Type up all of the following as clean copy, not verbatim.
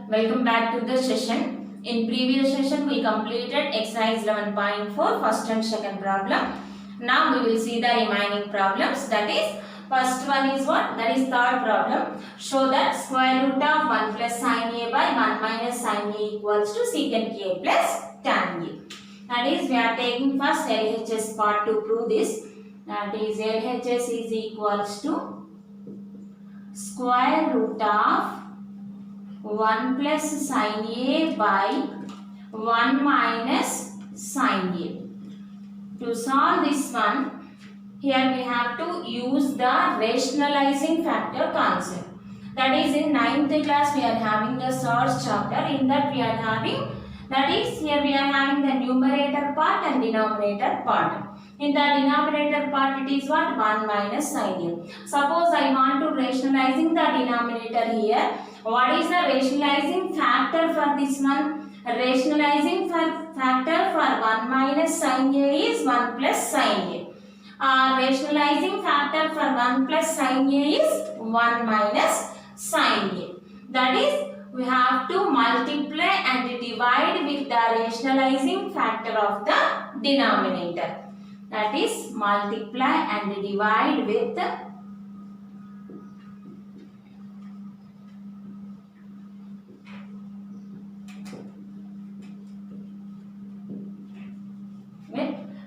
Welcome back to the session. In previous session we completed exercise 11.4 first and second problem. Now we will see the remaining problems. That is, first one is what? That is third problem. Show that square root of 1 plus sin a by 1 minus sin a equals to secant a plus tan a. That is, we are taking first LHS part to prove this. That is, LHS is equals to square root of 1 plus sin a by 1 minus sin a. To solve this one, here we have to use the rationalizing factor concept. That is, in 9th class we are having the third chapter. In that we are having, that is, here we are having the numerator part and denominator part. In the denominator part it is what? 1 minus sin a. Suppose I want to rationalizing the denominator here. What is the rationalizing factor for this one? Rationalizing factor for 1 minus sin a is 1 plus sin a. Rationalizing factor for 1 plus sin a is 1 minus sin a. That is, we have to multiply and divide with the rationalizing factor of the denominator. That is, multiply and divide with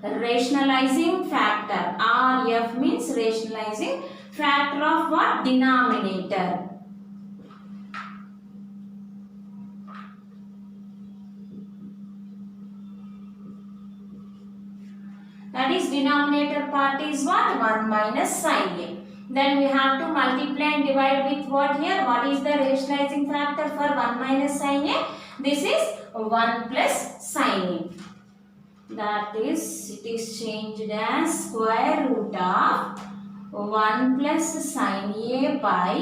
rationalizing factor. RF means rationalizing factor of what? Denominator. That is, denominator part is what? 1 minus sin a. Then we have to multiply and divide with what here? What is the rationalizing factor for 1 minus sin a? This is 1 plus sin a. That is, it is changed as square root of 1 plus sin a by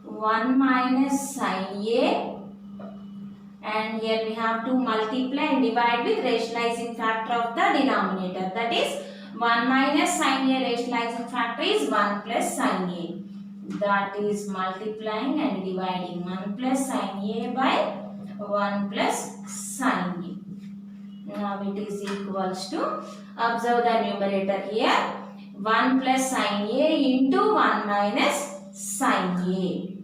1 minus sin a, and here we have to multiply and divide with rationalizing factor of the denominator. That is, 1 minus sin a rationalizing factor is 1 plus sin a. That is, multiplying and dividing 1 plus sin a by 1 plus sin a. Now it is equals to, observe the numerator here, 1 plus sin a into 1 minus sin a.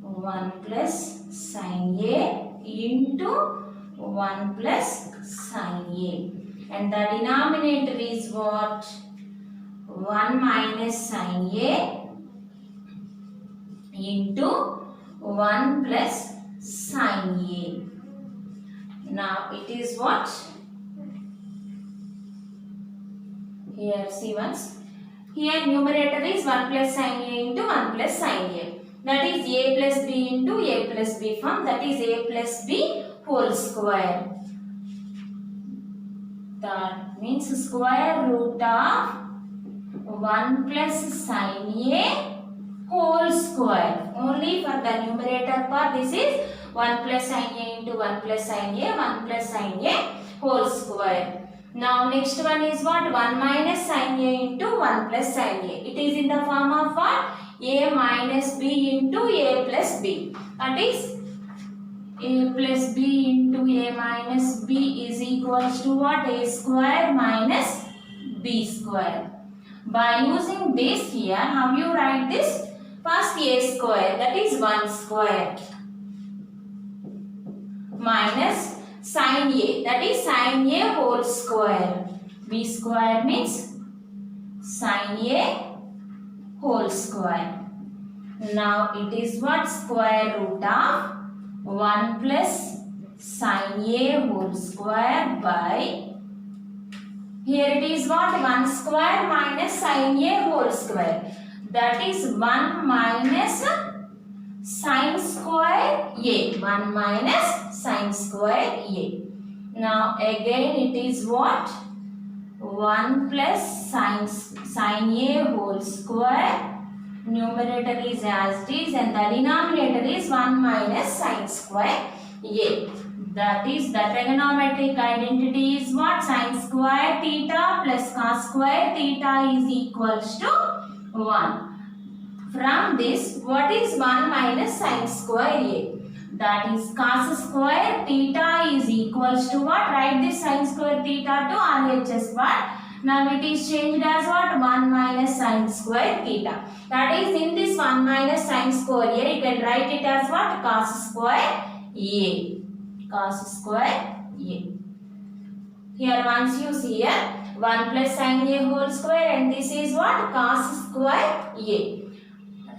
1 plus sin a into 1 plus sin a. And the denominator is what? 1 minus sin a into 1 plus sin a. Now it is what? Here see once. Here numerator is 1 plus sin a into 1 plus sin a. That is a plus b into a plus b form. That is a plus b whole square. That means square root of 1 plus sin a whole square. Only for the numerator part this is 1 plus sin a into 1 plus sin a, 1 plus sin a whole square. Now next one is what? 1 minus sin a into 1 plus sin a. It is in the form of what? A minus b into a plus b. That is, a plus b into a minus b is equals to what? A square minus b square. By using this here, how you write this? First a square, that is 1 square, minus sin a, that is sin a whole square. B square means sin a whole square. Now it is what? Square root of 1 plus sin a whole square by, here it is what? 1 square minus sin a whole square. That is 1 minus sin square a. 1 minus sin square a. Now again it is what? 1 plus sin a whole square. Numerator is as it is and the denominator is 1 minus sin square a. That is, the trigonometric identity is what? Sin square theta plus cos square theta is equals to 1. From this, what is 1 minus sin square a? That is cos square theta is equals to what? Write this sin square theta to RHS what? Now it is changed as what? 1 minus sin square theta. That is in this 1 minus sin square a, you can write it as what? Cos square a. Cos square a. Here once you see here 1 plus sin a whole square and this is what? Cos square a.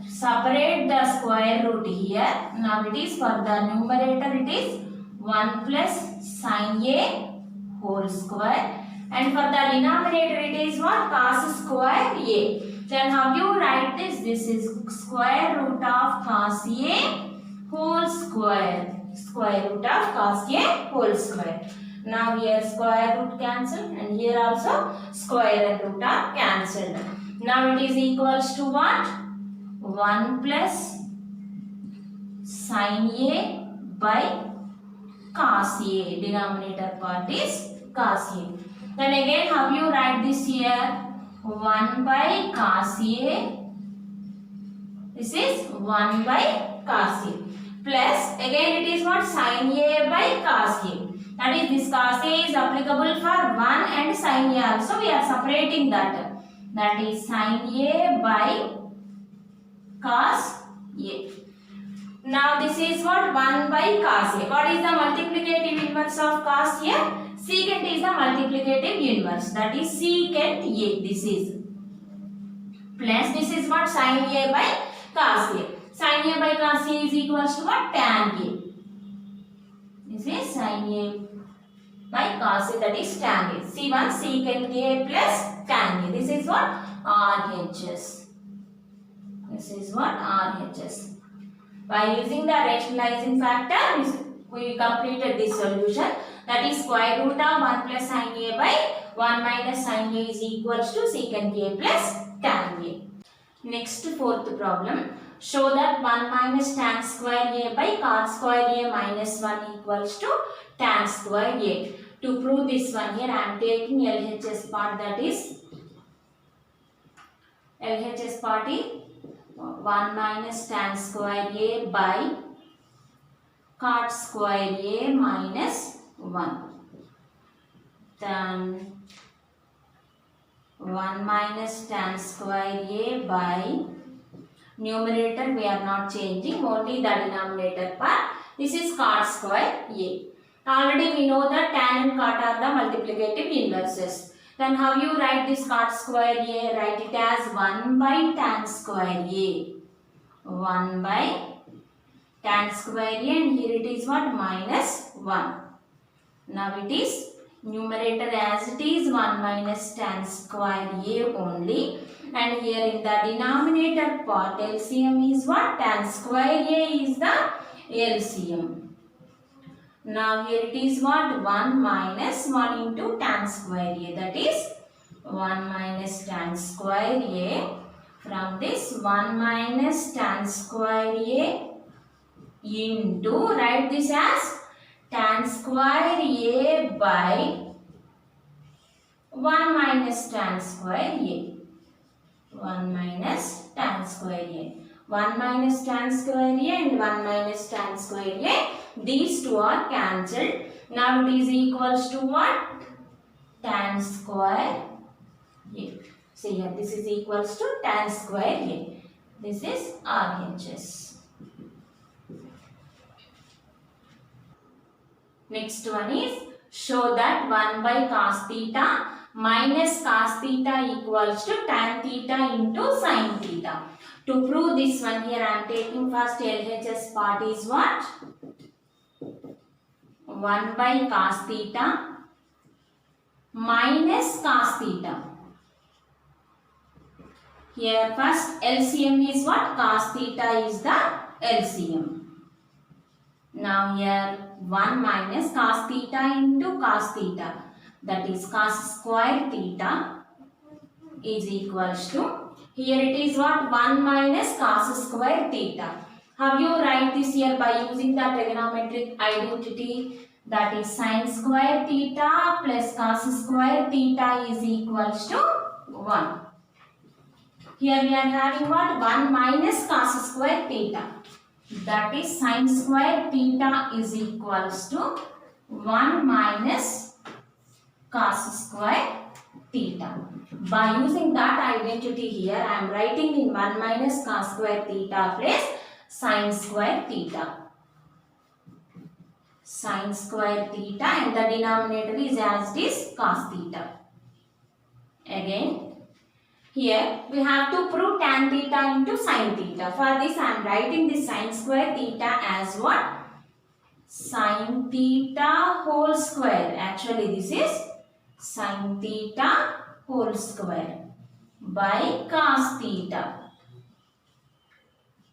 Separate the square root here. Now it is for the numerator it is 1 plus sin a whole square. And for the denominator it is what? Cos square a. Then how you write this? This is square root of cos a whole square. Square root of cos a whole square. Now here square root cancelled and here also square and root are cancelled. Now it is equals to what? 1 plus sin a by cos a. Denominator part is cos a. Then again how you write this here? 1 by cos a. This is 1 by cos a. Plus again it is what? Sin a by cos a. That is this cos a is applicable for 1 and sin a also. We are separating that. That is sin a by cos a. Now this is what? 1 by cos a. What is the multiplicative inverse of cos a? Secant is the multiplicative inverse. That is secant a. This is. Plus this is what? Sin a by cos a. Sin a by cos a is equals to what? Tan a. This is sin a by cos a, that is tan a. C1 secant a plus tan a. This is what? RHS. This is what? RHS. By using the rationalizing factor, we completed this solution. That is square root of 1 plus sin a by 1 minus sin a is equals to secant a plus tan a. Next fourth problem. Show that 1 minus tan square a by cot square a minus 1 equals to tan square a. To prove this one here, I am taking LHS part, that is LHS part is 1 minus tan square a by cot square a minus 1. Then 1 minus tan square a by numerator we are not changing, only the denominator part. This is cot square a. Already we know that tan and cot are the multiplicative inverses. Then how you write this cot square a? Write it as 1 by tan square a. 1 by tan square a, and here it is what? Minus 1. Now it is numerator as it is 1 minus tan square a only. And here in the denominator part LCM is what? Tan square a is the LCM. Now here it is what? 1 minus 1 into tan square a, that is 1 minus tan square a. From this 1 minus tan square a into, write this as tan square a by 1 minus tan square a. 1 minus tan square a. 1 minus tan square a and 1 minus tan square a. These two are cancelled. Now it is equals to what? Tan square a. See here, this is equals to tan square a. This is RHS. Next one is, show that 1 by cos theta minus cos theta equals to tan theta into sin theta. To prove this one here, I am taking first LHS part is what? 1 by cos theta minus cos theta. Here first LCM is what? Cos theta is the LCM. Now here 1 minus cos theta into cos theta, that is cos square theta is equals to, here it is what? 1 minus cos square theta. How you write this here? By using the trigonometric identity, that is sin square theta plus cos square theta is equals to 1. Here we are having what? 1 minus cos square theta. That is sin square theta is equals to 1 minus cos square theta. By using that identity here, I am writing in 1 minus cos square theta place sin square theta. Sin square theta, and the denominator is as it is cos theta. Again, here we have to prove tan theta into sin theta. For this I am writing this sin square theta as what? Sin theta whole square. Actually this is sin theta whole square by cos theta.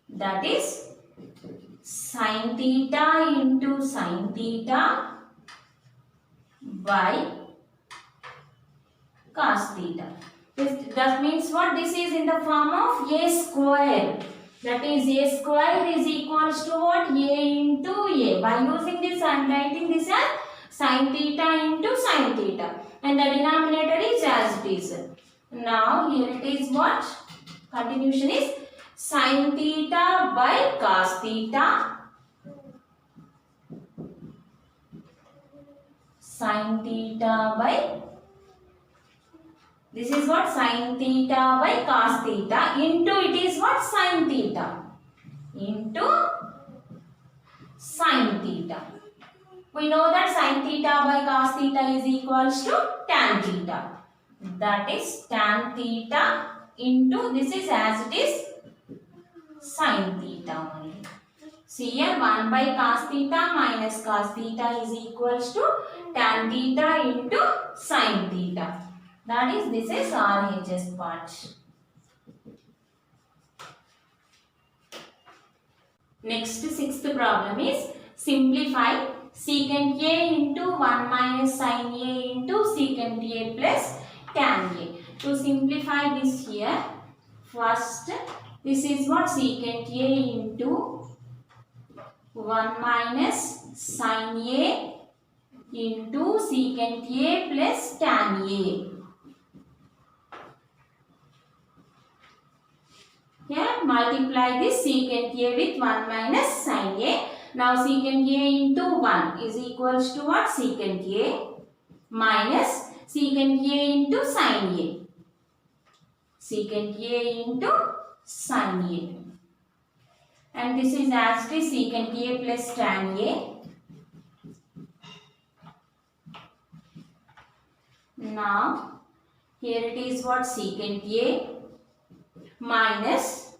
That is sin theta into sin theta by cos theta. That means what? This is in the form of a square. That is a square is equals to what? A into a. By using this I am writing this as sin theta into sin theta. And the denominator is as it is. Now here it is what? Continuation is sin theta by cos theta. Sin theta by, this is what? Sin theta by cos theta into it is what? Sin theta into sin theta. We know that sin theta by cos theta is equals to tan theta. That is tan theta into, this is as it is sin theta only. See here, 1 by cos theta minus cos theta is equals to tan theta into sin theta. That is, this is RHS part. Next, sixth problem is simplify secant A into 1 minus sin A into secant A plus tan A. To simplify this here, first this is what? Secant A into 1 minus sin A into secant A plus tan A. Here multiply this secant A with 1 minus sin A. Now secant A into 1 is equals to what? Secant A minus secant A into sin A. Secant A into sin A. And this is as it is secant A plus tan A. Now here it is what? Secant A minus,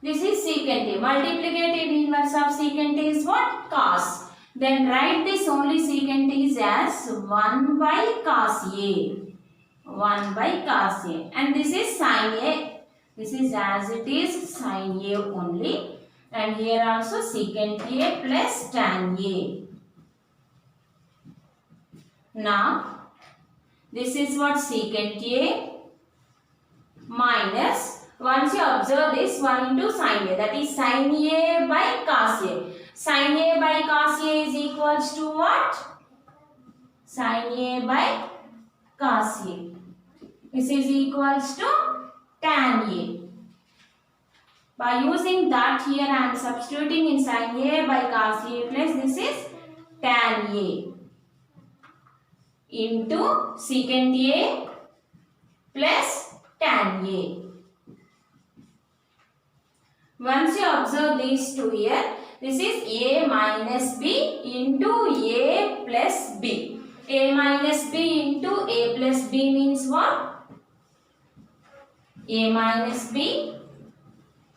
this is secant A. Multiplicative inverse of secant A is what? Cos. Then write this only secant is as 1 by cos A. 1 by cos A. And this is sin A. This is as it is sin A only. And here also secant A plus tan A. Now this is what? Secant A minus, once you observe this, 1 into sin A, that is sin A by cos A. Sin A by cos A is equals to what? Sin A by cos A. This is equals to tan A. By using that here I am substituting in sin A by cos A plus this is tan A into secant A plus tan A. Once you observe these two here, this is A minus B into A plus B. A minus B into A plus B means what? A minus B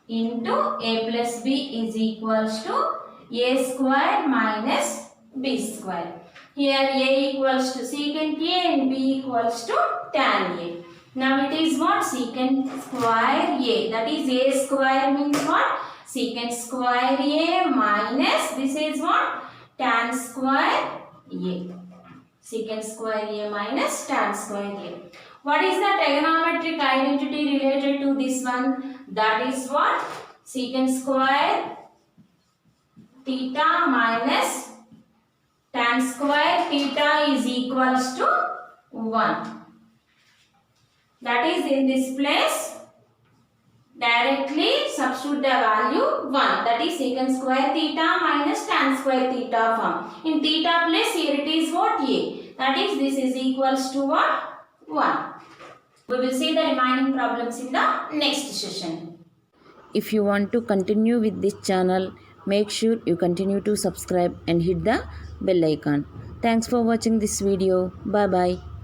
into A plus B is equals to A square minus B square. Here A equals to secant A and B equals to tan A. Now it is what? Secant square A. That is A square means what? Secant square A minus this is what? Tan square A. Secant square A minus tan square A. What is the trigonometric identity related to this one? That is what? Secant square theta minus tan square theta is equals to 1. That is in this place Directly substitute the value 1, that is secant square theta minus tan square theta form. In theta place here it is what? A. That is this is equals to what? 1. We will see the remaining problems in the next session. If you want to continue with this channel, make sure you continue to subscribe and hit the bell icon. Thanks for watching this video. Bye bye.